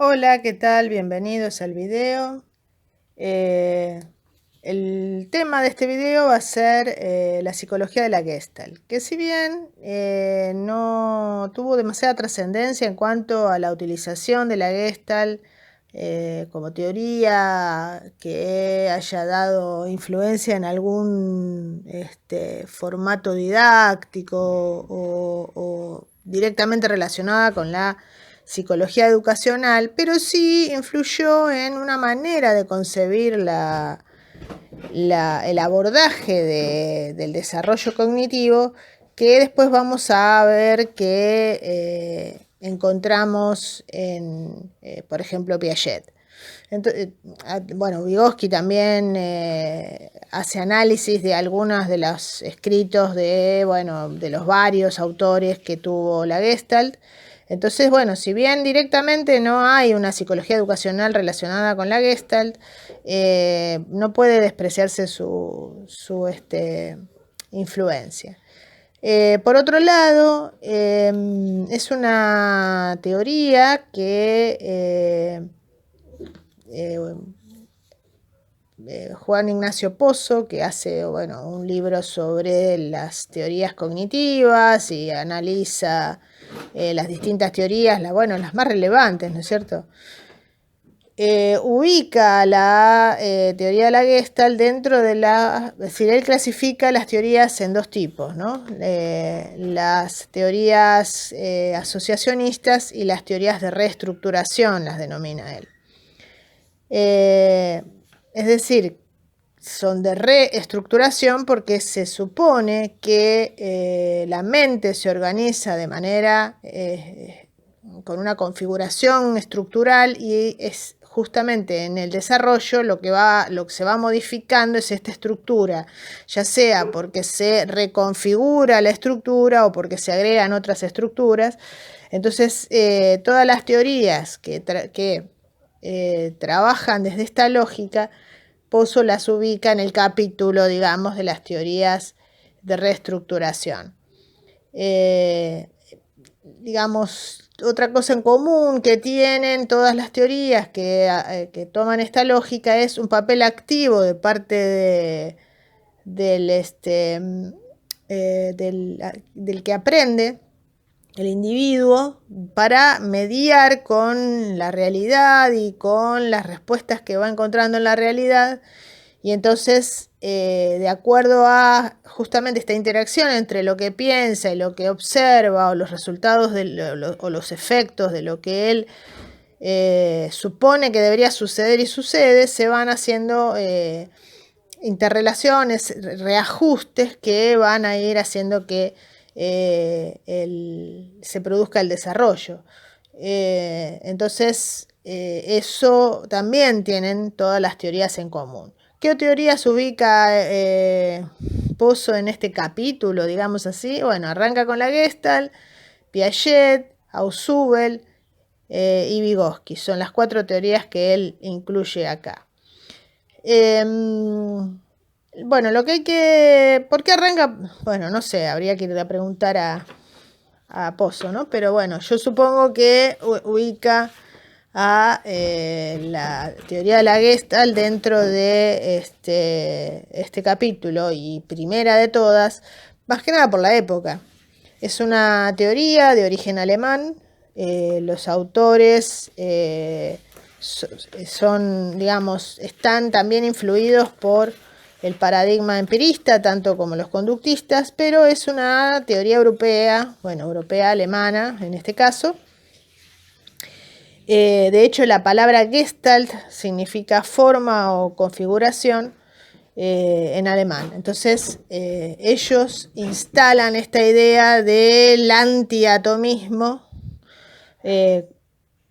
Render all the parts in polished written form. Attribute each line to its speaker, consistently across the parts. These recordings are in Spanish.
Speaker 1: Hola, ¿qué tal? Bienvenidos al video. Eh, el tema de este video va a ser la psicología de la Gestalt, que si bien no tuvo demasiada trascendencia en cuanto a la utilización de la Gestalt como teoría que haya dado influencia en algún formato didáctico o directamente relacionada con la psicología educacional, pero sí influyó en una manera de concebir el abordaje del desarrollo cognitivo que después vamos a ver que encontramos en, por ejemplo, Piaget. Entonces, bueno, Vygotsky también hace análisis de algunos de los escritos de los varios autores que tuvo la Gestalt. Entonces, bueno, si bien directamente no hay una psicología educacional relacionada con la Gestalt, no puede despreciarse su influencia. Por otro lado, es una teoría que Juan Ignacio Pozo, que hace un libro sobre las teorías cognitivas y analiza las distintas teorías, las más relevantes, ¿no es cierto? Ubica la teoría de la Gestalt dentro de es decir, él clasifica las teorías en dos tipos, ¿no? Las teorías asociacionistas y las teorías de reestructuración, las denomina él. Es decir, son de reestructuración porque se supone que la mente se organiza de manera con una configuración estructural y es justamente en el desarrollo lo que se va modificando es esta estructura, ya sea porque se reconfigura la estructura o porque se agregan otras estructuras. Entonces, todas las teorías que trabajan desde esta lógica, Pozo las ubica en el capítulo, digamos, de las teorías de reestructuración. Digamos, otra cosa en común que tienen todas las teorías que toman esta lógica es un papel activo de parte del que aprende, el individuo, para mediar con la realidad y con las respuestas que va encontrando en la realidad. Y entonces, de acuerdo a justamente esta interacción entre lo que piensa y lo que observa, o los resultados o los efectos de lo que él supone que debería suceder y sucede, se van haciendo interrelaciones, reajustes que van a ir haciendo que se produzca el desarrollo. Entonces, eso también tienen todas las teorías en común. ¿Qué teorías ubica Pozo en este capítulo, digamos así? Bueno, arranca con la Gestalt, Piaget, Ausubel y Vygotsky. Son las 4 teorías que él incluye acá. Bueno, lo que hay que... ¿Por qué arranca? Bueno, no sé, habría que ir a preguntar a Pozo, ¿no? Pero bueno, yo supongo que ubica a la teoría de la Gestalt dentro de este capítulo, y primera de todas, más que nada por la época. Es una teoría de origen alemán. Los autores son, digamos, están también influidos por el paradigma empirista, tanto como los conductistas, pero es una teoría europea, europea alemana en este caso. De hecho, la palabra Gestalt significa forma o configuración en alemán. Entonces, ellos instalan esta idea del antiatomismo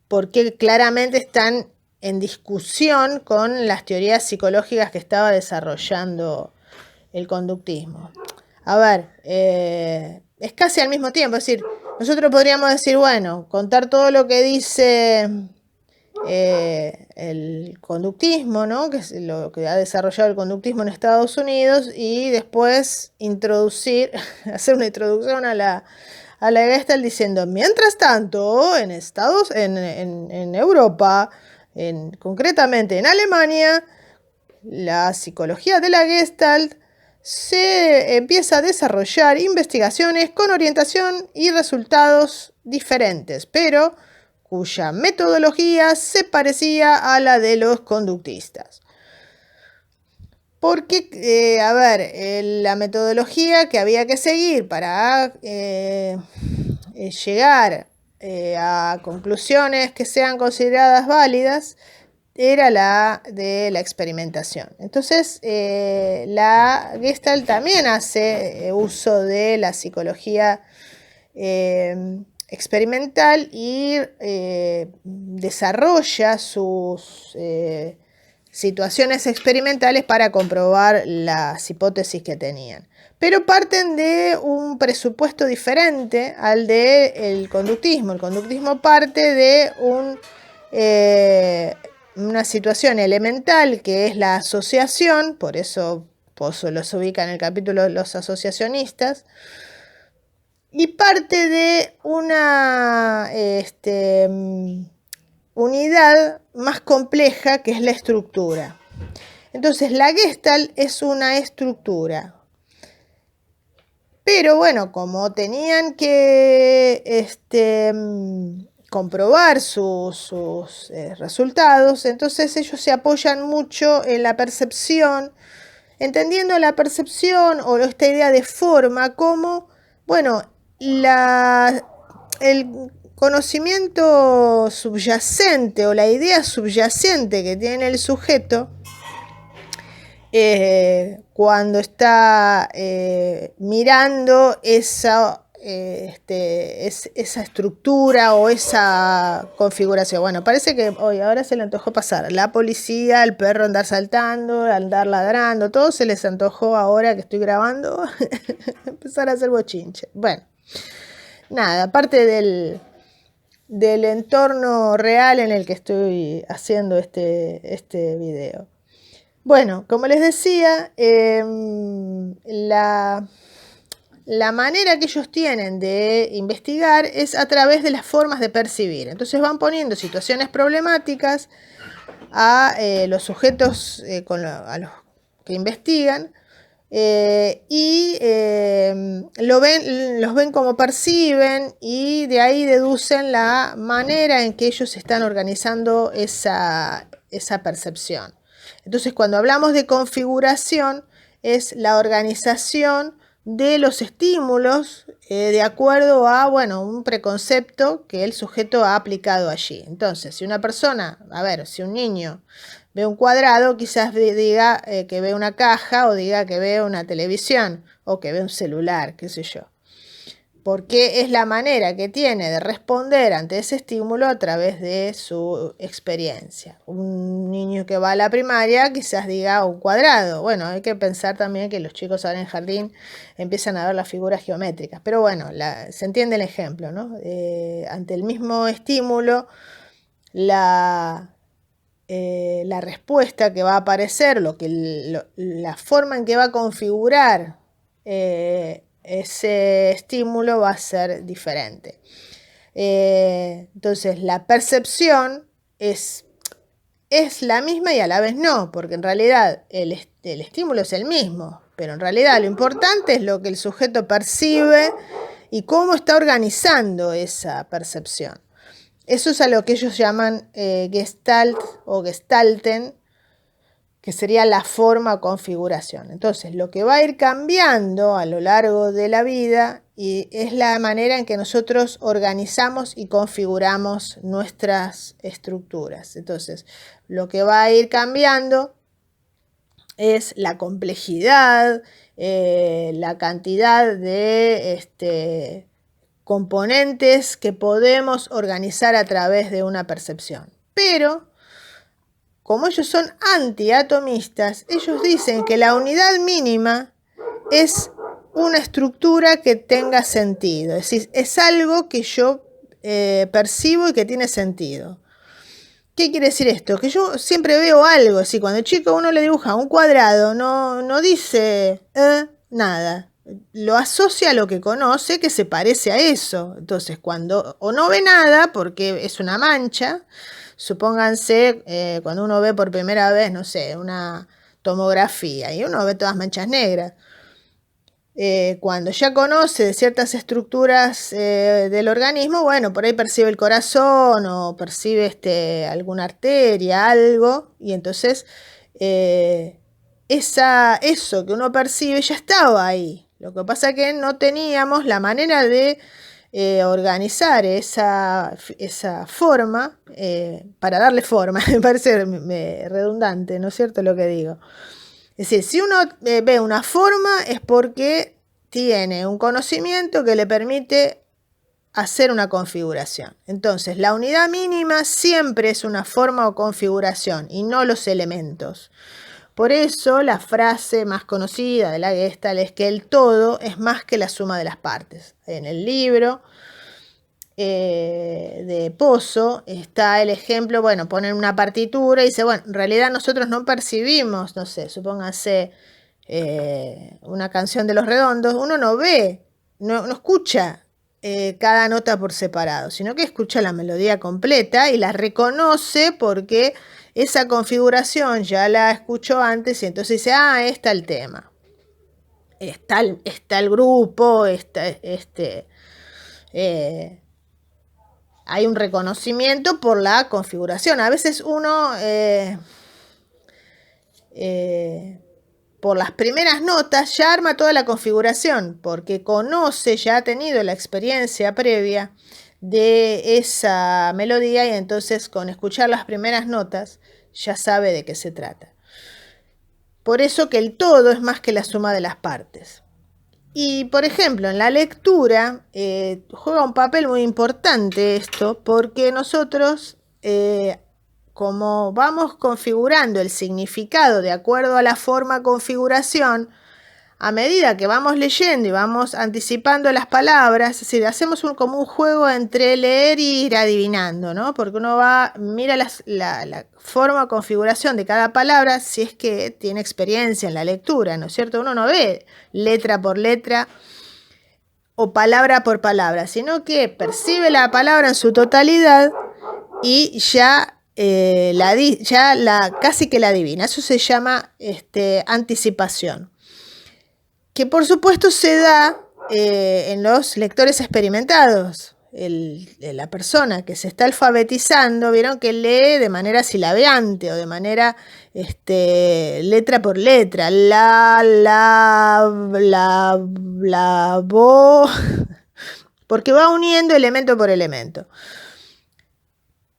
Speaker 1: porque claramente están en discusión con las teorías psicológicas que estaba desarrollando el conductismo. A ver, es casi al mismo tiempo, es decir, nosotros podríamos decir, bueno, contar todo lo que dice el conductismo, ¿no? Que es lo que ha desarrollado el conductismo en Estados Unidos, y después introducir, hacer una introducción a a la Gestalt diciendo, mientras tanto, en Europa, concretamente en Alemania, la psicología de la Gestalt se empieza a desarrollar investigaciones con orientación y resultados diferentes, pero cuya metodología se parecía a la de los conductistas. Porque, la metodología que había que seguir para llegar a conclusiones que sean consideradas válidas era la de la experimentación. Entonces, la Gestalt también hace uso de la psicología experimental y desarrolla sus situaciones experimentales para comprobar las hipótesis que tenían. Pero parten de un presupuesto diferente al del conductismo. El conductismo parte de una situación elemental que es la asociación, por eso Pozo los ubica en el capítulo de los asociacionistas, y parte de una unidad más compleja que es la estructura. Entonces la Gestalt es una estructura. Pero bueno, como tenían que comprobar sus resultados, entonces ellos se apoyan mucho en la percepción, entendiendo la percepción o esta idea de forma como, bueno, el conocimiento subyacente o la idea subyacente que tiene el sujeto cuando está mirando esa estructura o esa configuración. Bueno, parece que hoy ahora se le antojó pasar la policía, el perro andar saltando, andar ladrando, todo se les antojó ahora que estoy grabando empezar a hacer bochinche. Bueno, nada, aparte del entorno real en el que estoy haciendo este video. Bueno, como les decía, la manera que ellos tienen de investigar es a través de las formas de percibir. Entonces van poniendo situaciones problemáticas a los sujetos a los que investigan y los ven como perciben y de ahí deducen la manera en que ellos están organizando esa percepción. Entonces, cuando hablamos de configuración, es la organización de los estímulos de acuerdo a, un preconcepto que el sujeto ha aplicado allí. Entonces, si una persona, si un niño ve un cuadrado, quizás diga que ve una caja o diga que ve una televisión o que ve un celular, qué sé yo. Porque es la manera que tiene de responder ante ese estímulo a través de su experiencia. Un niño que va a la primaria quizás diga un cuadrado. Bueno, hay que pensar también que los chicos ahora en jardín empiezan a ver las figuras geométricas. Pero bueno, se entiende el ejemplo, ¿no? Ante el mismo estímulo, la respuesta que va a aparecer, la forma en que va a configurar ese estímulo va a ser diferente. Entonces, la percepción es la misma y a la vez no, porque en realidad el estímulo es el mismo, pero en realidad lo importante es lo que el sujeto percibe y cómo está organizando esa percepción. Eso es a lo que ellos llaman Gestalt o Gestalten, que sería la forma o configuración. Entonces, lo que va a ir cambiando a lo largo de la vida es la manera en que nosotros organizamos y configuramos nuestras estructuras. Entonces, lo que va a ir cambiando es la complejidad, la cantidad de componentes que podemos organizar a través de una percepción. Pero como ellos son antiatomistas, ellos dicen que la unidad mínima es una estructura que tenga sentido. Es decir, es algo que yo percibo y que tiene sentido. ¿Qué quiere decir esto? Que yo siempre veo algo. Así, cuando el chico uno le dibuja un cuadrado, no dice nada. lo asocia a lo que conoce, que se parece a eso. Entonces, cuando o no ve nada, porque es una mancha, supónganse, cuando uno ve por primera vez, no sé, una tomografía, y uno ve todas manchas negras. Cuando ya conoce de ciertas estructuras del organismo, bueno, por ahí percibe el corazón o percibe alguna arteria, algo, y entonces eso que uno percibe ya estaba ahí. Lo que pasa es que no teníamos la manera de organizar esa forma para darle forma. Me parece redundante, ¿no es cierto lo que digo? Es decir, si uno ve una forma es porque tiene un conocimiento que le permite hacer una configuración. Entonces, la unidad mínima siempre es una forma o configuración y no los elementos. Por eso, la frase más conocida de la Gestalt es que el todo es más que la suma de las partes. En el libro de Pozo está el ejemplo, bueno, ponen una partitura y dice, bueno, en realidad nosotros no percibimos, no sé, supónganse una canción de Los Redondos, uno no ve, no escucha cada nota por separado, sino que escucha la melodía completa y la reconoce porque esa configuración ya la escuchó antes y entonces dice, ah, está el tema, está el grupo, hay un reconocimiento por la configuración. A veces uno, por las primeras notas, ya arma toda la configuración, porque conoce, ya ha tenido la experiencia previa de esa melodía y entonces con escuchar las primeras notas ya sabe de qué se trata. Por eso que el todo es más que la suma de las partes. Y, por ejemplo, en la lectura juega un papel muy importante esto, porque nosotros, como vamos configurando el significado de acuerdo a la forma configuración, a medida que vamos leyendo y vamos anticipando las palabras, es decir, hacemos como un juego entre leer y ir adivinando, ¿no? Porque uno mira la forma o configuración de cada palabra si es que tiene experiencia en la lectura, ¿no es cierto? Uno no ve letra por letra o palabra por palabra, sino que percibe la palabra en su totalidad y ya casi que la adivina. Eso se llama anticipación, que por supuesto se da en los lectores experimentados. La persona que se está alfabetizando, vieron que lee de manera silabeante o de manera letra por letra, bo, porque va uniendo elemento por elemento.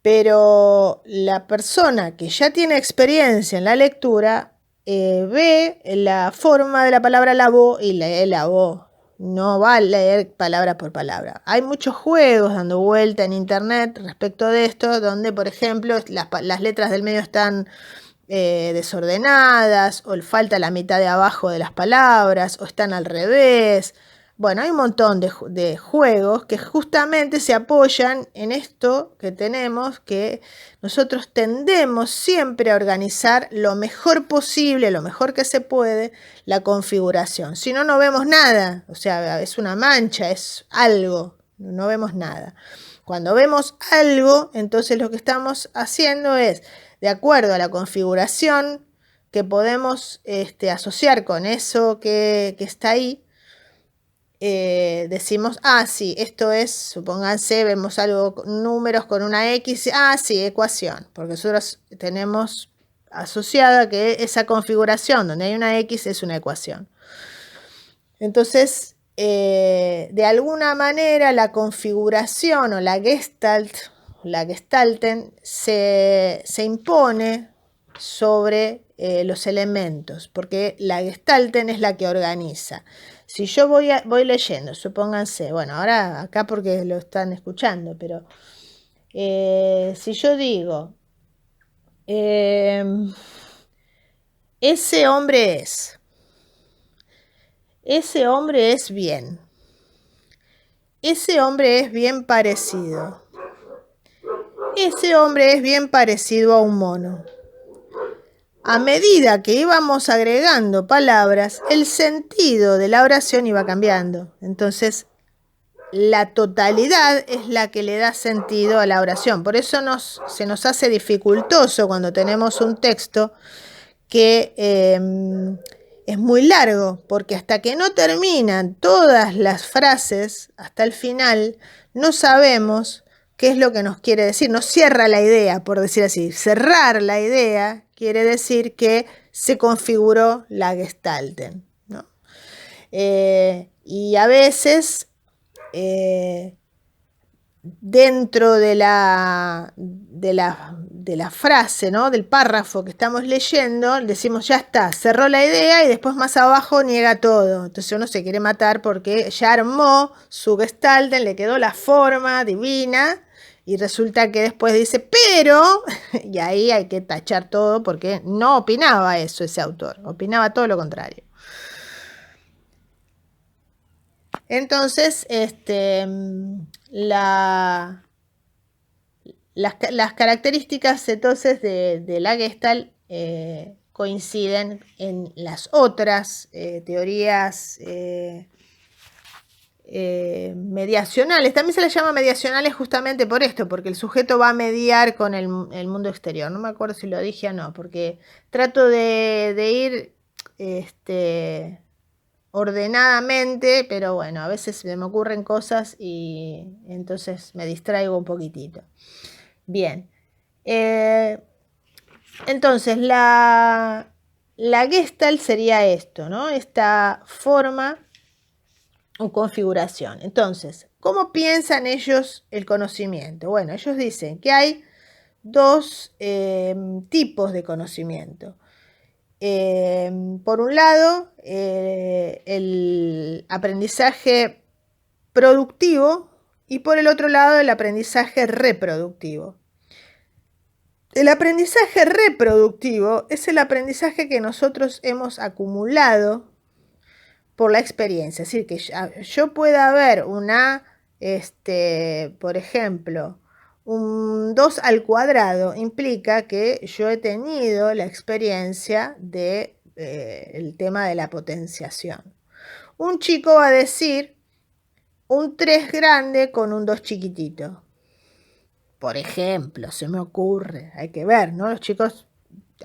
Speaker 1: Pero la persona que ya tiene experiencia en la lectura ve la forma de la palabra lavó y lee lavó. No va a leer palabra por palabra. Hay muchos juegos dando vuelta en internet respecto de esto, donde, por ejemplo, las letras del medio están desordenadas, o falta la mitad de abajo de las palabras, o están al revés. Bueno, hay un montón de juegos que justamente se apoyan en esto que tenemos, que nosotros tendemos siempre a organizar lo mejor posible, lo mejor que se puede, la configuración. Si no, no vemos nada, o sea, es una mancha, es algo, no vemos nada. Cuando vemos algo, entonces lo que estamos haciendo es, de acuerdo a la configuración que podemos asociar con eso que está ahí, decimos, sí, esto es, supónganse, vemos algo, números con una X, sí, ecuación, porque nosotros tenemos asociada que esa configuración donde hay una X es una ecuación. Entonces, de alguna manera la configuración o la Gestalten se impone sobre los elementos, porque la Gestalten es la que organiza. Si yo voy leyendo, supónganse, bueno, ahora acá porque lo están escuchando, pero si yo digo, ese hombre es bien, ese hombre es bien parecido, ese hombre es bien parecido a un mono. a medida que íbamos agregando palabras, el sentido de la oración iba cambiando. Entonces, la totalidad es la que le da sentido a la oración. Por eso se nos hace dificultoso cuando tenemos un texto que es muy largo, porque hasta que no terminan todas las frases, hasta el final, no sabemos qué es lo que nos quiere decir. Nos cierra la idea, por decir así. Cerrar la idea quiere decir que se configuró la Gestalten, ¿no? Y a veces dentro de la frase, ¿no? Del párrafo que estamos leyendo, decimos ya está, cerró la idea y después más abajo niega todo. Entonces uno se quiere matar porque ya armó su Gestalten, le quedó la forma divina y resulta que después dice pero, y ahí hay que tachar todo porque no opinaba eso ese autor, opinaba todo lo contrario. Entonces, las características entonces de la Gestalt coinciden en las otras teorías mediacionales. También se les llama mediacionales justamente por esto, porque el sujeto va a mediar con el mundo exterior. No me acuerdo si lo dije o no, porque trato de ir ordenadamente, pero bueno, a veces se me ocurren cosas y entonces me distraigo un poquitito. Bien, entonces la Gestalt sería esto, ¿no? Esta forma o configuración. Entonces, ¿cómo piensan ellos el conocimiento? Bueno, ellos dicen que hay dos tipos de conocimiento. Por un lado, el aprendizaje productivo y por el otro lado, el aprendizaje reproductivo. El aprendizaje reproductivo es el aprendizaje que nosotros hemos acumulado por la experiencia. Es decir, que yo pueda ver por ejemplo, un 2 al cuadrado implica que yo he tenido la experiencia del tema de la potenciación. Un chico va a decir un 3 grande con un 2 chiquitito. Por ejemplo, se me ocurre, hay que ver, ¿no? Los chicos,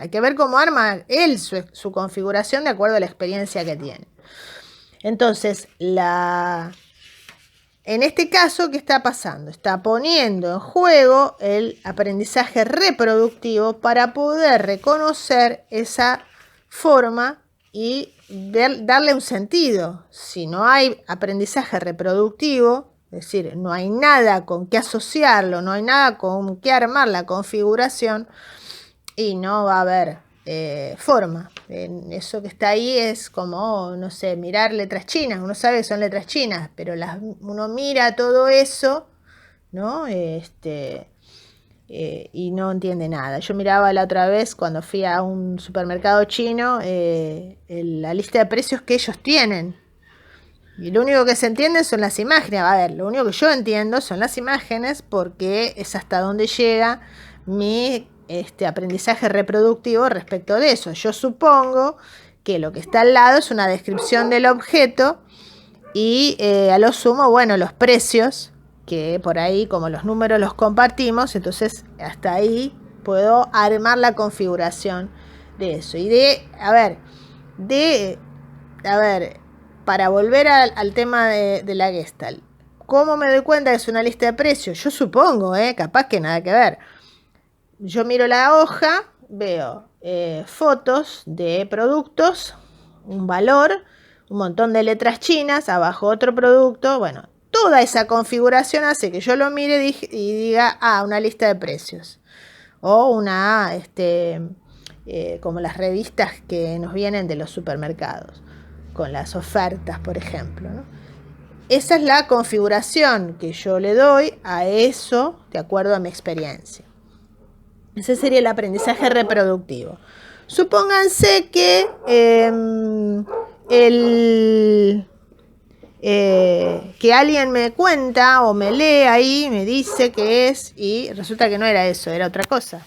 Speaker 1: hay que ver cómo arma él su configuración de acuerdo a la experiencia que tiene. Entonces, en este caso, ¿qué está pasando? Está poniendo en juego el aprendizaje reproductivo para poder reconocer esa forma y darle un sentido. Si no hay aprendizaje reproductivo, es decir, no hay nada con qué asociarlo, no hay nada con qué armar la configuración y no va a haber forma. Eso que está ahí es como, no sé, mirar letras chinas. Uno sabe que son letras chinas, pero uno mira todo eso, ¿no? Y no entiende nada. Yo miraba la otra vez cuando fui a un supermercado chino la lista de precios que ellos tienen. Y lo único que se entiende son las imágenes. A ver, lo único que yo entiendo son las imágenes porque es hasta donde llega mi aprendizaje reproductivo respecto de eso. Yo supongo que lo que está al lado es una descripción del objeto y a lo sumo, bueno, los precios, que por ahí como los números los compartimos, entonces hasta ahí puedo armar la configuración de eso. Y para volver al tema de la Gestalt, ¿cómo me doy cuenta que es una lista de precios? Yo supongo, capaz que nada que ver. Yo miro la hoja, veo fotos de productos, un valor, un montón de letras chinas, abajo otro producto. Bueno, toda esa configuración hace que yo lo mire y diga, una lista de precios. O como las revistas que nos vienen de los supermercados, con las ofertas, por ejemplo, ¿no? Esa es la configuración que yo le doy a eso de acuerdo a mi experiencia. Ese sería el aprendizaje reproductivo. Supónganse que que alguien me cuenta o me lee ahí, me dice que es, y resulta que no era eso, era otra cosa.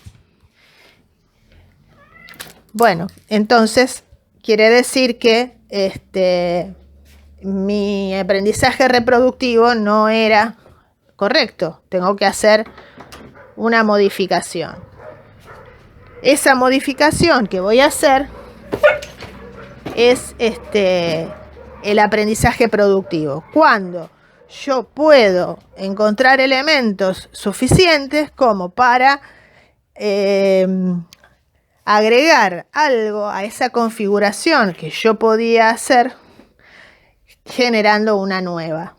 Speaker 1: Bueno, entonces quiere decir que mi aprendizaje reproductivo no era correcto. Tengo que hacer una modificación. Esa modificación que voy a hacer es el aprendizaje productivo. Cuando yo puedo encontrar elementos suficientes como para agregar algo a esa configuración que yo podía hacer generando una nueva.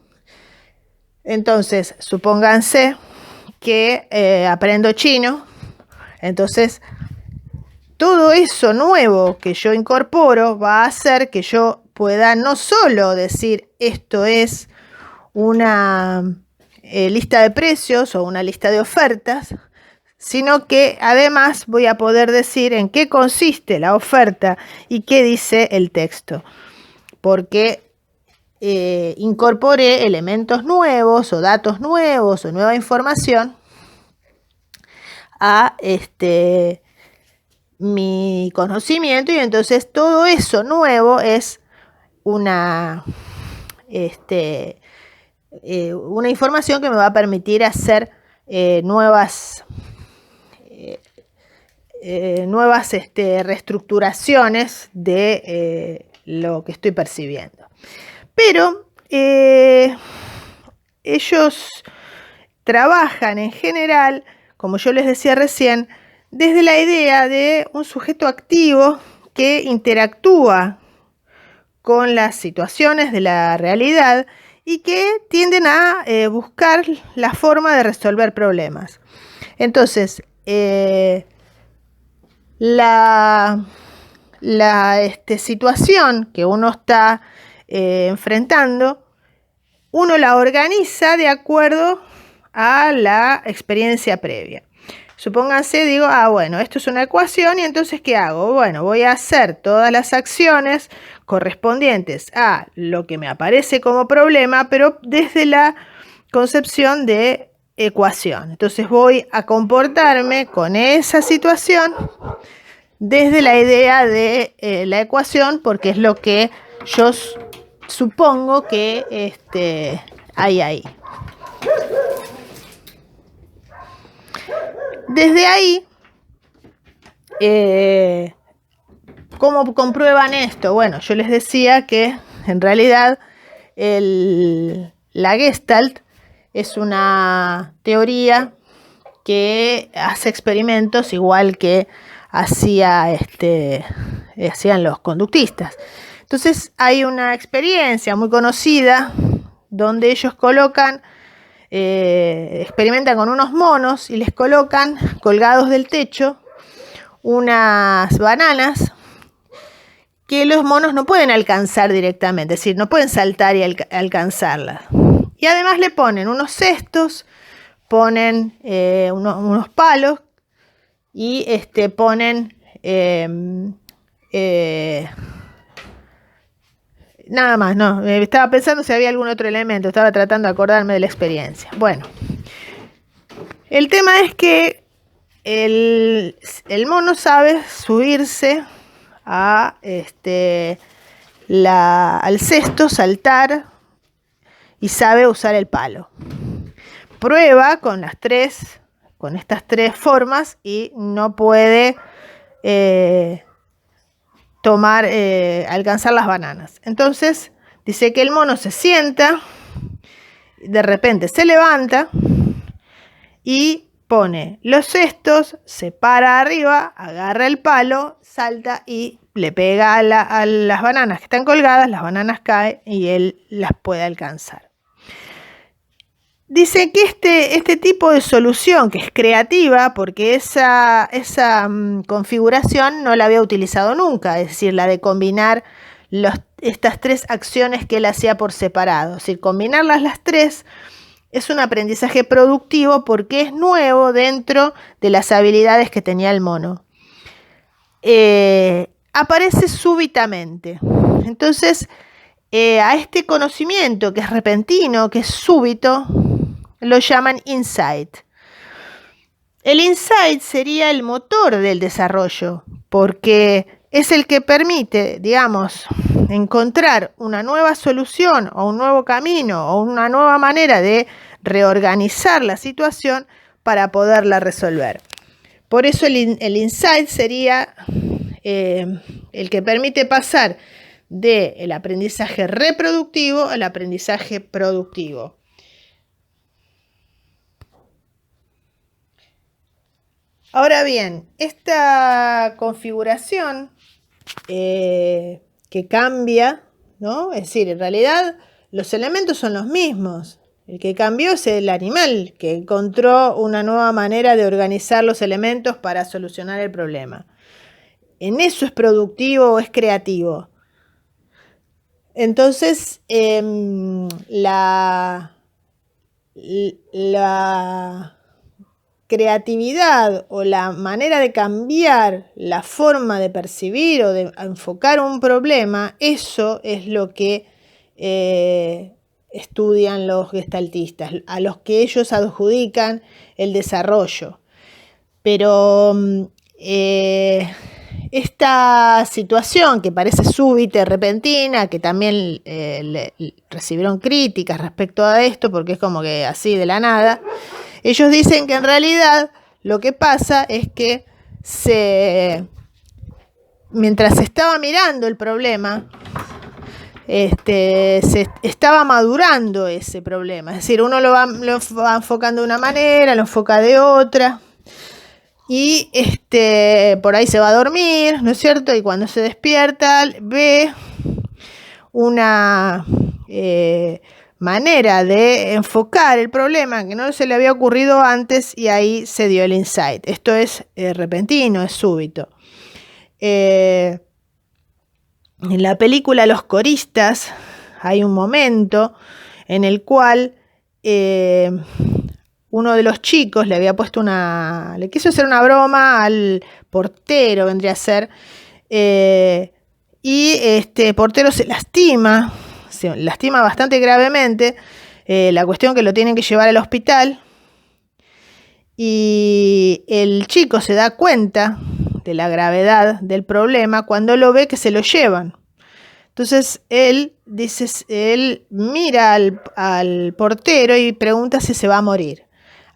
Speaker 1: Entonces, supónganse que aprendo chino. Entonces, todo eso nuevo que yo incorporo va a hacer que yo pueda no solo decir esto es una lista de precios o una lista de ofertas, sino que además voy a poder decir en qué consiste la oferta y qué dice el texto, porque incorporé elementos nuevos o datos nuevos o nueva información a mi conocimiento, y entonces todo eso nuevo es una información que me va a permitir hacer nuevas reestructuraciones de lo que estoy percibiendo. Pero ellos trabajan en general, como yo les decía recién, desde la idea de un sujeto activo que interactúa con las situaciones de la realidad y que tienden a buscar la forma de resolver problemas. Entonces, la situación que uno está enfrentando, uno la organiza de acuerdo a la experiencia previa. Supónganse, digo, bueno, esto es una ecuación y entonces, ¿qué hago? Bueno, voy a hacer todas las acciones correspondientes a lo que me aparece como problema, pero desde la concepción de ecuación. Entonces voy a comportarme con esa situación desde la idea de la ecuación, porque es lo que yo supongo que hay ahí. Desde ahí, ¿cómo comprueban esto? Bueno, yo les decía que en realidad la Gestalt es una teoría que hace experimentos igual que hacían los conductistas. Entonces hay una experiencia muy conocida donde ellos experimentan con unos monos y les colocan colgados del techo unas bananas que los monos no pueden alcanzar directamente, es decir, no pueden saltar y alcanzarlas. Y además le ponen unos cestos, ponen unos palos y ponen nada más, no, estaba pensando si había algún otro elemento, estaba tratando de acordarme de la experiencia. Bueno, el tema es que el mono sabe subirse al cesto, saltar, y sabe usar el palo. Prueba con estas tres formas y no puede alcanzar las bananas. Entonces dice que el mono se sienta, de repente se levanta y pone los cestos, se para arriba, agarra el palo, salta y le pega a las bananas que están colgadas, las bananas caen y él las puede alcanzar. Dice que este tipo de solución, que es creativa, porque esa configuración no la había utilizado nunca, es decir, la de combinar estas tres acciones que él hacía por separado. Es decir, combinarlas las tres es un aprendizaje productivo porque es nuevo dentro de las habilidades que tenía el mono. Aparece súbitamente. Entonces, a este conocimiento que es repentino, que es súbito, lo llaman insight. El insight sería el motor del desarrollo, porque es el que permite, digamos, encontrar una nueva solución o un nuevo camino o una nueva manera de reorganizar la situación para poderla resolver. Por eso el insight sería el que permite pasar del aprendizaje reproductivo al aprendizaje productivo. Ahora bien, esta configuración que cambia, ¿no? Es decir, en realidad los elementos son los mismos. El que cambió es el animal, que encontró una nueva manera de organizar los elementos para solucionar el problema. ¿En eso es productivo o es creativo? Entonces, la creatividad o la manera de cambiar la forma de percibir o de enfocar un problema, eso es lo que estudian los gestaltistas, a los que ellos adjudican el desarrollo. Pero esta situación que parece súbita y repentina, que también recibieron críticas respecto a esto, porque es como que así de la nada, ellos dicen que en realidad lo que pasa es que mientras se estaba mirando el problema, se estaba madurando ese problema. Es decir, uno lo va enfocando de una manera, lo enfoca de otra. Y por ahí se va a dormir, ¿no es cierto? Y cuando se despierta ve una manera de enfocar el problema que no se le había ocurrido antes y ahí se dio el insight. Esto es repentino, es súbito. En la película Los Coristas hay un momento en el cual uno de los chicos le había puesto le quiso hacer una broma al portero, vendría a ser, y este portero se lastima bastante gravemente, la cuestión que lo tienen que llevar al hospital, y el chico se da cuenta de la gravedad del problema cuando lo ve que se lo llevan. Entonces él mira al portero y pregunta si se va a morir.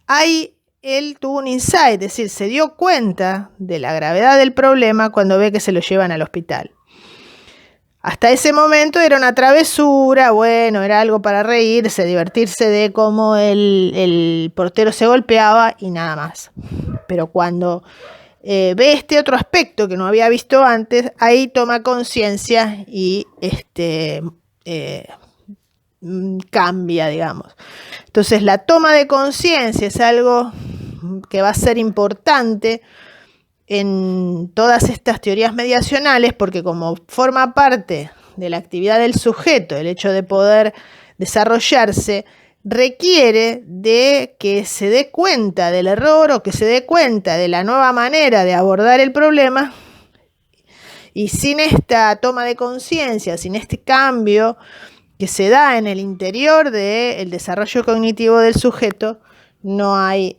Speaker 1: Ahí él tuvo un insight, es decir, se dio cuenta de la gravedad del problema cuando ve que se lo llevan al hospital. Hasta ese momento era una travesura, bueno, era algo para reírse, divertirse de cómo el portero se golpeaba y nada más. Pero cuando ve este otro aspecto que no había visto antes, ahí toma conciencia y cambia, digamos. Entonces la toma de conciencia es algo que va a ser importante en todas estas teorías mediacionales, porque como forma parte de la actividad del sujeto, el hecho de poder desarrollarse, requiere de que se dé cuenta del error o que se dé cuenta de la nueva manera de abordar el problema, y sin esta toma de conciencia, sin este cambio que se da en el interior del desarrollo cognitivo del sujeto, no hay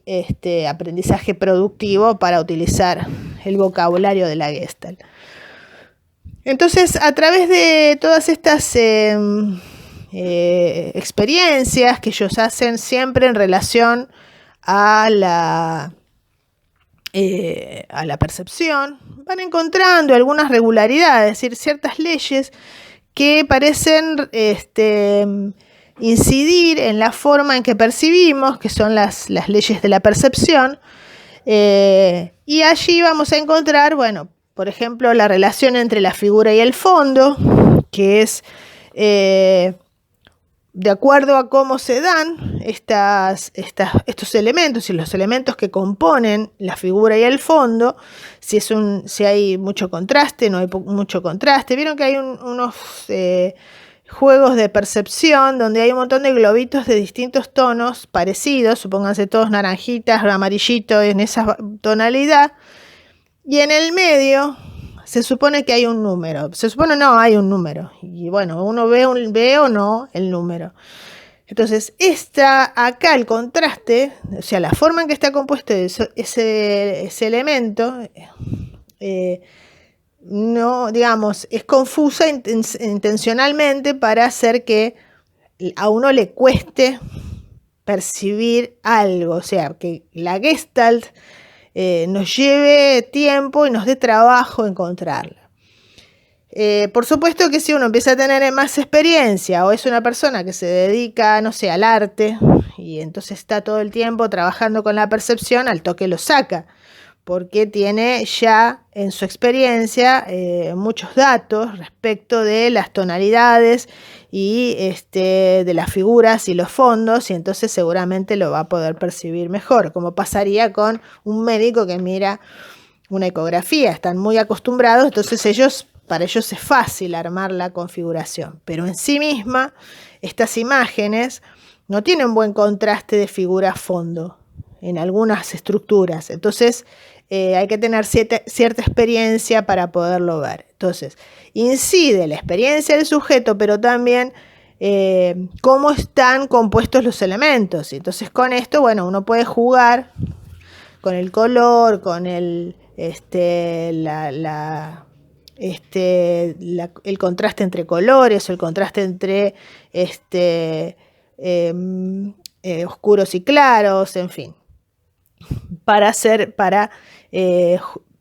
Speaker 1: aprendizaje productivo para utilizar el vocabulario de la Gestalt. Entonces, a través de todas estas experiencias que ellos hacen siempre en relación a la percepción, van encontrando algunas regularidades, es decir, ciertas leyes que parecen incidir en la forma en que percibimos, que son las leyes de la percepción, y allí vamos a encontrar, bueno, por ejemplo, la relación entre la figura y el fondo, que es de acuerdo a cómo se dan estos elementos y los elementos que componen la figura y el fondo, si hay mucho contraste, no hay mucho contraste. Vieron que hay unos juegos de percepción donde hay un montón de globitos de distintos tonos parecidos, supónganse todos naranjitas, amarillito, en esa tonalidad, y en el medio se supone que hay un número. Hay un número. Y bueno, uno ve o no el número. Entonces, acá el contraste, o sea, la forma en que está compuesto ese elemento, no, digamos, es confusa intencionalmente para hacer que a uno le cueste percibir algo, o sea, que la Gestalt nos lleve tiempo y nos dé trabajo encontrarla. Por supuesto que si uno empieza a tener más experiencia o es una persona que se dedica, no sé, al arte y entonces está todo el tiempo trabajando con la percepción, al toque lo saca, porque tiene ya en su experiencia muchos datos respecto de las tonalidades y de las figuras y los fondos, y entonces seguramente lo va a poder percibir mejor, como pasaría con un médico que mira una ecografía. Están muy acostumbrados, entonces para ellos es fácil armar la configuración, pero en sí misma estas imágenes no tienen buen contraste de figura-fondo en algunas estructuras, entonces hay que tener cierta experiencia para poderlo ver. Entonces, incide la experiencia del sujeto, pero también cómo están compuestos los elementos. Entonces, con esto, bueno, uno puede jugar con el color, con el contraste entre colores o el contraste entre oscuros y claros, en fin, para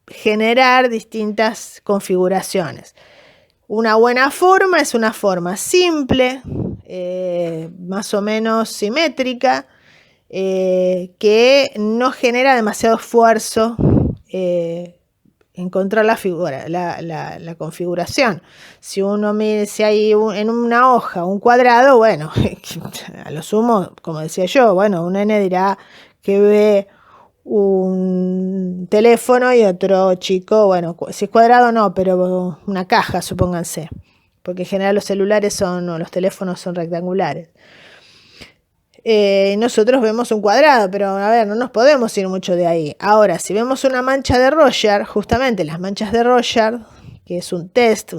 Speaker 1: generar distintas configuraciones. Una buena forma es una forma simple, más o menos simétrica, que no genera demasiado esfuerzo encontrar la figura, la configuración. Si uno mira, si hay en una hoja un cuadrado, bueno, a lo sumo, como decía yo, bueno, un nene dirá que ve un teléfono y otro chico, bueno, si es cuadrado no, pero una caja, supónganse, porque en general los celulares o los teléfonos son rectangulares. Nosotros vemos un cuadrado, pero a ver, no nos podemos ir mucho de ahí. Ahora, si vemos una mancha de Rorschach, justamente las manchas de Rorschach, que es un test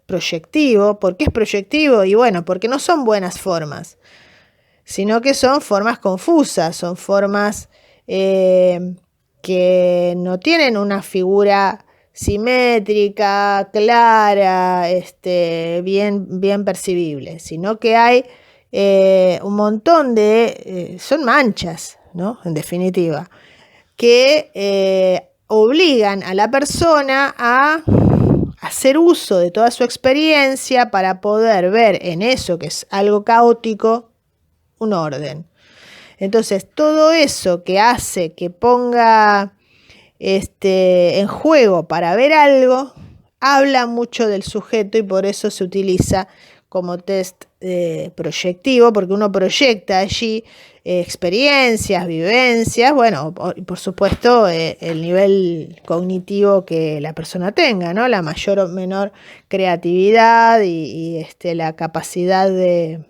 Speaker 1: proyectivo. ¿Por qué es proyectivo? Y bueno, porque no son buenas formas, sino que son formas confusas, son formas que no tienen una figura simétrica, clara, bien percibible, sino que hay un montón son manchas, ¿no? En definitiva, que obligan a la persona a hacer uso de toda su experiencia para poder ver en eso que es algo caótico un orden. Entonces, todo eso que hace que ponga en juego para ver algo, habla mucho del sujeto y por eso se utiliza como test proyectivo, porque uno proyecta allí experiencias, vivencias, bueno, por supuesto el nivel cognitivo que la persona tenga, ¿no? La mayor o menor creatividad y la capacidad de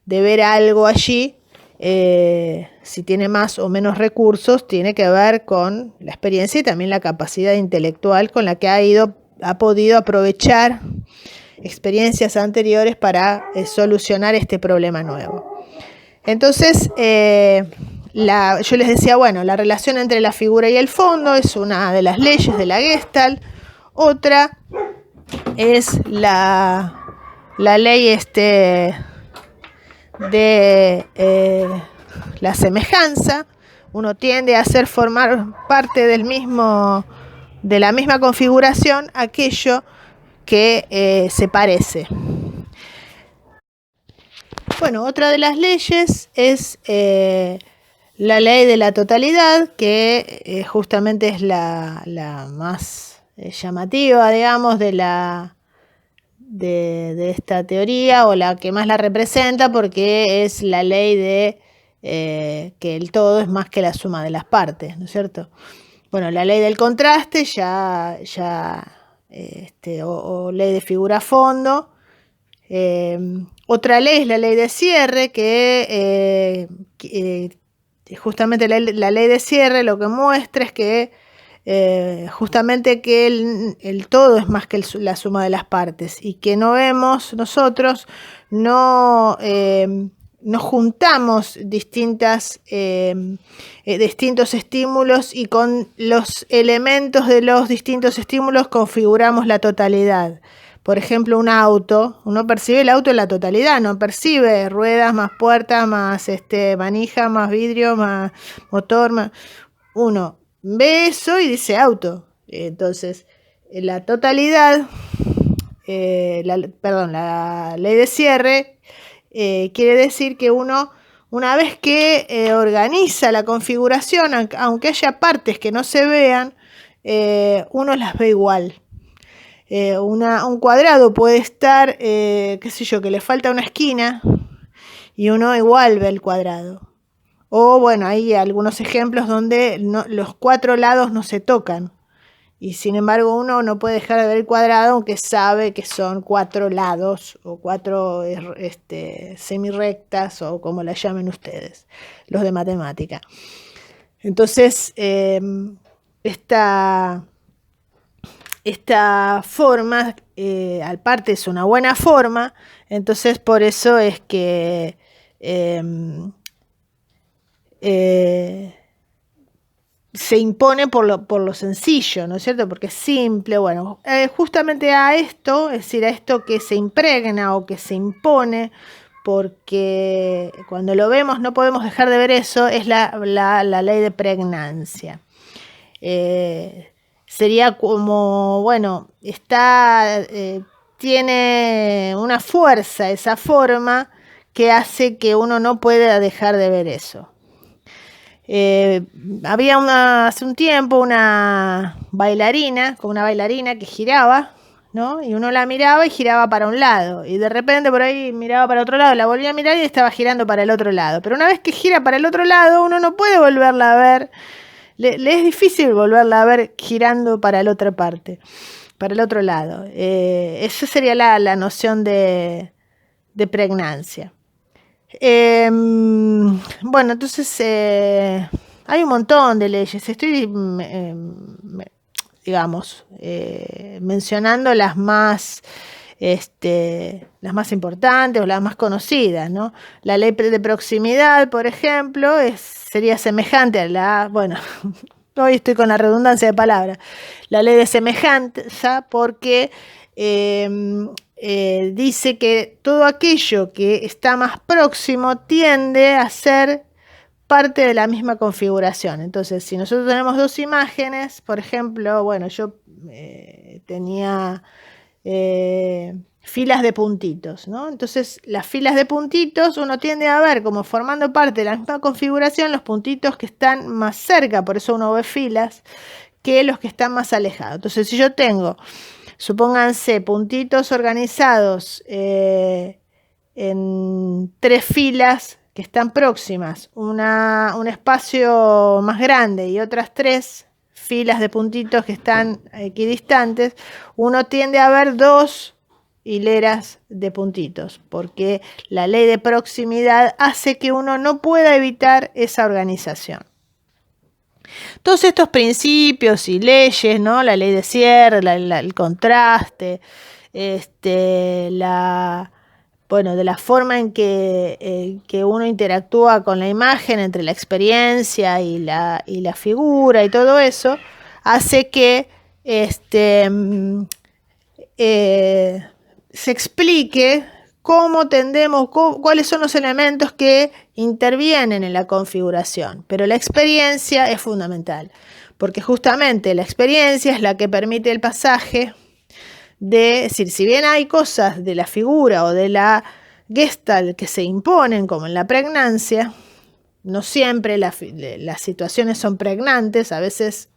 Speaker 1: ver algo allí, si tiene más o menos recursos, tiene que ver con la experiencia y también la capacidad intelectual con la que ha podido aprovechar experiencias anteriores para solucionar este problema nuevo. Entonces, yo les decía, bueno, la relación entre la figura y el fondo es una de las leyes de la Gestalt. Otra es la ley de la semejanza. Uno tiende a hacer formar parte de la misma configuración aquello que se parece. Bueno, otra de las leyes es la ley de la totalidad, que justamente es la más llamativa, digamos, de esta teoría, o la que más la representa, porque es la ley de que el todo es más que la suma de las partes, ¿no es cierto? Bueno, la ley del contraste o ley de figura-fondo. Otra ley es la ley de cierre, que justamente la ley de cierre lo que muestra es que justamente que el todo es más que la suma de las partes, y que no vemos nosotros, no nos juntamos distintos estímulos y con los elementos de los distintos estímulos configuramos la totalidad. Por ejemplo, un auto, uno percibe el auto en la totalidad, no percibe ruedas más puertas, más manija, más vidrio, más motor, más... Uno ve eso y dice auto. Entonces, la totalidad, la ley de cierre quiere decir que uno, una vez que organiza la configuración, aunque haya partes que no se vean, uno las ve igual. Un cuadrado puede estar, qué sé yo, que le falta una esquina y uno igual ve el cuadrado. O bueno, hay algunos ejemplos donde los 4 lados no se tocan. Y sin embargo uno no puede dejar de ver el cuadrado aunque sabe que son 4 lados o 4 semirrectas o como la llamen ustedes, los de matemática. Entonces, esta forma, aparte es una buena forma, entonces por eso es que se impone por lo sencillo, ¿no es cierto? Porque es simple, bueno, justamente a esto, es decir, a esto que se impregna o que se impone, porque cuando lo vemos no podemos dejar de ver eso, es la ley de pregnancia. Sería como, bueno, tiene una fuerza esa forma que hace que uno no pueda dejar de ver eso. Había hace un tiempo una bailarina que giraba, ¿no? Y uno la miraba y giraba para un lado. Y de repente por ahí miraba para otro lado, la volvía a mirar y estaba girando para el otro lado. Pero una vez que gira para el otro lado, uno no puede volverla a ver. Le es difícil volverla a ver girando para la otra parte, para el otro lado. Esa sería la noción de pregnancia. Bueno, entonces hay un montón de leyes. Estoy, digamos, mencionando las más importantes o las más conocidas, ¿no? La ley de proximidad, por ejemplo, sería semejante a bueno, hoy estoy con la redundancia de palabras, la ley de semejanza, porque dice que todo aquello que está más próximo tiende a ser parte de la misma configuración. Entonces, si nosotros tenemos 2 imágenes, por ejemplo, bueno, yo tenía filas de puntitos, ¿no? Entonces, las filas de puntitos uno tiende a ver como formando parte de la misma configuración los puntitos que están más cerca, por eso uno ve filas, que los que están más alejados. Entonces, si yo tengo, supónganse, puntitos organizados en 3 filas que están próximas, un espacio más grande y otras 3 filas de puntitos que están equidistantes, uno tiende a ver 2 hileras de puntitos, porque la ley de proximidad hace que uno no pueda evitar esa organización. Todos estos principios y leyes, ¿no? La ley de cierre, el contraste, de la forma en que uno interactúa con la imagen entre la experiencia y la figura y todo eso, hace que se explique cuáles son los elementos que intervienen en la configuración. Pero la experiencia es fundamental, porque justamente la experiencia es la que permite el pasaje de decir, si bien hay cosas de la figura o de la Gestalt que se imponen, como en la pregnancia, no siempre las situaciones son pregnantes, a veces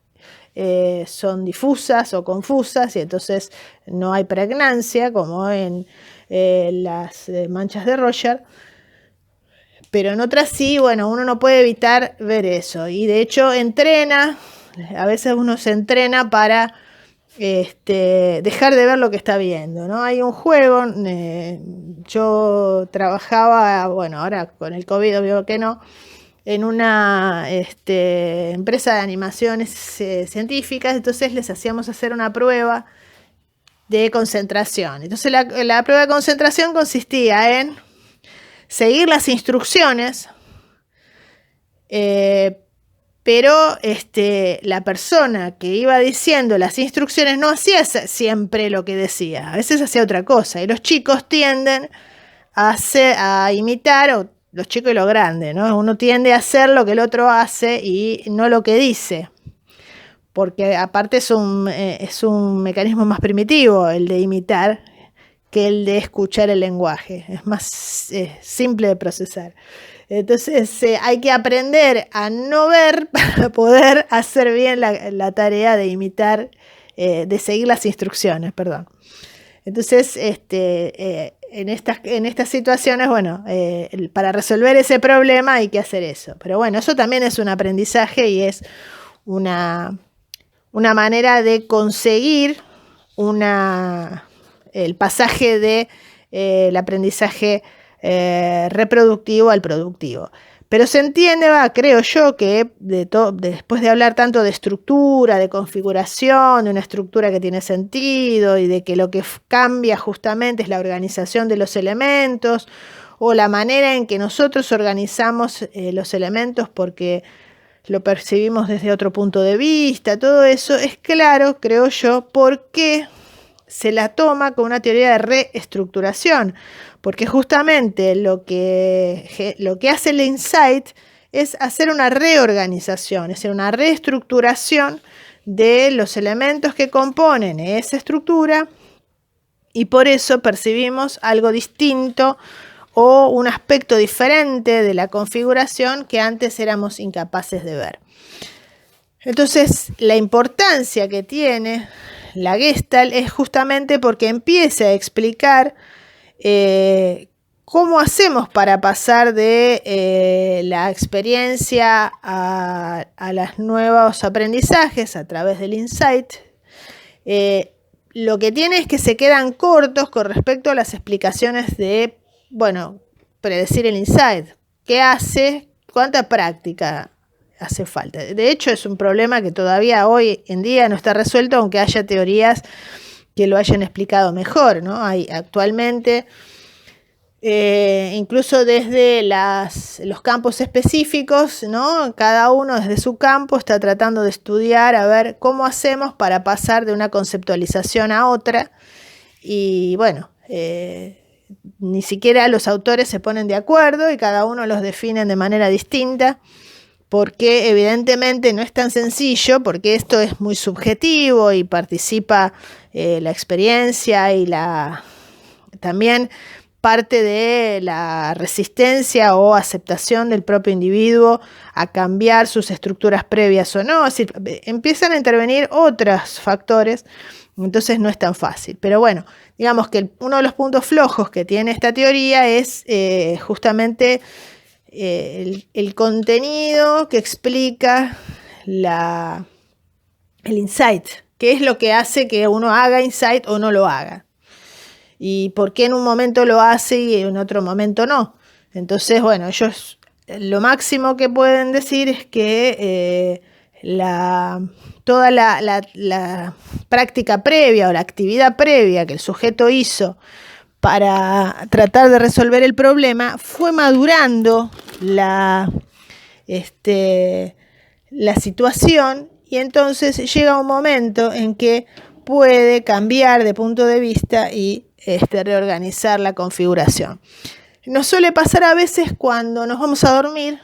Speaker 1: son difusas o confusas y entonces no hay pregnancia, como en las manchas de Roger, pero en otras sí, bueno, uno no puede evitar ver eso, y de hecho a veces uno se entrena para dejar de ver lo que está viendo, ¿no? Hay un juego, yo trabajaba, bueno, ahora con el COVID veo que no, en una empresa de animaciones científicas, entonces les hacíamos hacer una prueba de concentración. Entonces la prueba de concentración consistía en seguir las instrucciones, pero la persona que iba diciendo las instrucciones no hacía siempre lo que decía, a veces hacía otra cosa, y los chicos tienden a imitar, o los chicos y los grandes, ¿no? Uno tiende a hacer lo que el otro hace y no lo que dice, porque aparte es un mecanismo más primitivo el de imitar que el de escuchar el lenguaje, es más simple de procesar. Entonces hay que aprender a no ver para poder hacer bien la tarea de imitar, de seguir las instrucciones, perdón. Entonces, en estas situaciones, bueno, para resolver ese problema hay que hacer eso. Pero bueno, eso también es un aprendizaje y es una manera de conseguir el pasaje del aprendizaje reproductivo al productivo. Pero se entiende, creo yo, que después de hablar tanto de estructura, de configuración, de una estructura que tiene sentido y de que lo que cambia justamente es la organización de los elementos o la manera en que nosotros organizamos los elementos porque lo percibimos desde otro punto de vista, todo eso es claro, creo yo, porque se la toma con una teoría de reestructuración, porque justamente lo que hace el insight es hacer una reorganización, es decir, una reestructuración de los elementos que componen esa estructura, y por eso percibimos algo distinto o un aspecto diferente de la configuración que antes éramos incapaces de ver. Entonces, la importancia que tiene la Gestalt es justamente porque empieza a explicar cómo hacemos para pasar de la experiencia a los nuevos aprendizajes a través del insight. Lo que tiene es que se quedan cortos con respecto a las explicaciones de, predecir el insight. ¿Qué hace? ¿Cuánta práctica hace falta? De hecho, es un problema que todavía hoy en día no está resuelto, aunque haya teorías que lo hayan explicado mejor, ¿no? Hay actualmente, incluso desde los campos específicos, ¿no? Cada uno desde su campo está tratando de estudiar a ver cómo hacemos para pasar de una conceptualización a otra, y ni siquiera los autores se ponen de acuerdo y cada uno los definen de manera distinta, porque evidentemente no es tan sencillo, porque esto es muy subjetivo y participa la experiencia y también parte de la resistencia o aceptación del propio individuo a cambiar sus estructuras previas o no. Es decir, empiezan a intervenir otros factores, entonces no es tan fácil. Pero bueno, digamos que uno de los puntos flojos que tiene esta teoría es justamente el contenido que explica el insight, qué es lo que hace que uno haga insight o no lo haga, y por qué en un momento lo hace y en otro momento no. Entonces, ellos lo máximo que pueden decir es que toda la práctica previa o la actividad previa que el sujeto hizo para tratar de resolver el problema fue madurando la situación, y entonces llega un momento en que puede cambiar de punto de vista y reorganizar la configuración. Nos suele pasar a veces cuando nos vamos a dormir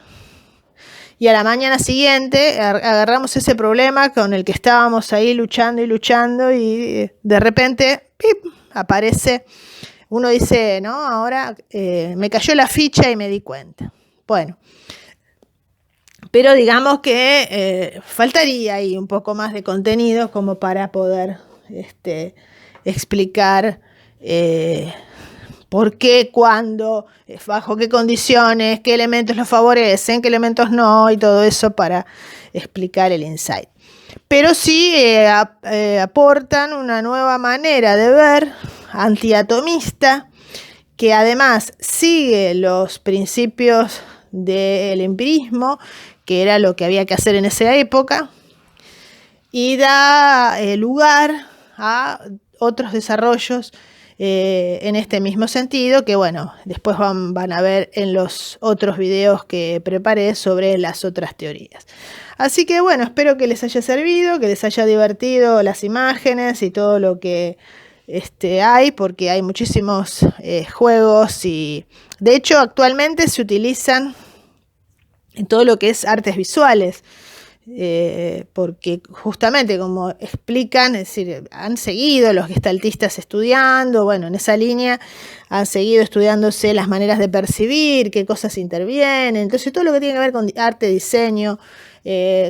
Speaker 1: y a la mañana siguiente agarramos ese problema con el que estábamos ahí luchando y de repente ¡pip!, aparece. Uno dice, no, ahora me cayó la ficha y me di cuenta. Bueno, pero digamos que faltaría ahí un poco más de contenido como para poder explicar por qué, cuándo, bajo qué condiciones, qué elementos lo favorecen, qué elementos no, y todo eso para explicar el insight. Pero sí aportan una nueva manera de ver, antiatomista, que además sigue los principios del empirismo, que era lo que había que hacer en esa época, y da lugar a otros desarrollos en este mismo sentido, que bueno, después van a ver en los otros videos que preparé sobre las otras teorías. Así que bueno, espero que les haya servido, que les haya divertido las imágenes y todo lo que hay, porque hay muchísimos juegos y de hecho actualmente se utilizan en todo lo que es artes visuales. Porque justamente como explican, es decir, han seguido los gestaltistas estudiando, bueno, en esa línea han seguido estudiándose las maneras de percibir, qué cosas intervienen, entonces todo lo que tiene que ver con arte, diseño,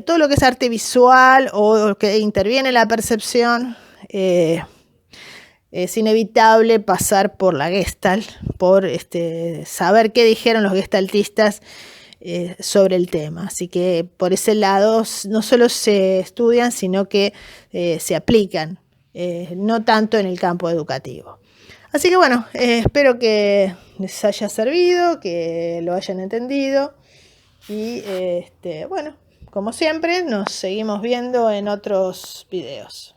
Speaker 1: todo lo que es arte visual o que interviene en la percepción, es inevitable pasar por la Gestalt, por saber qué dijeron los gestaltistas sobre el tema. Así que por ese lado no solo se estudian, sino que se aplican, no tanto en el campo educativo. Así que bueno, espero que les haya servido, que lo hayan entendido y bueno, como siempre, nos seguimos viendo en otros videos.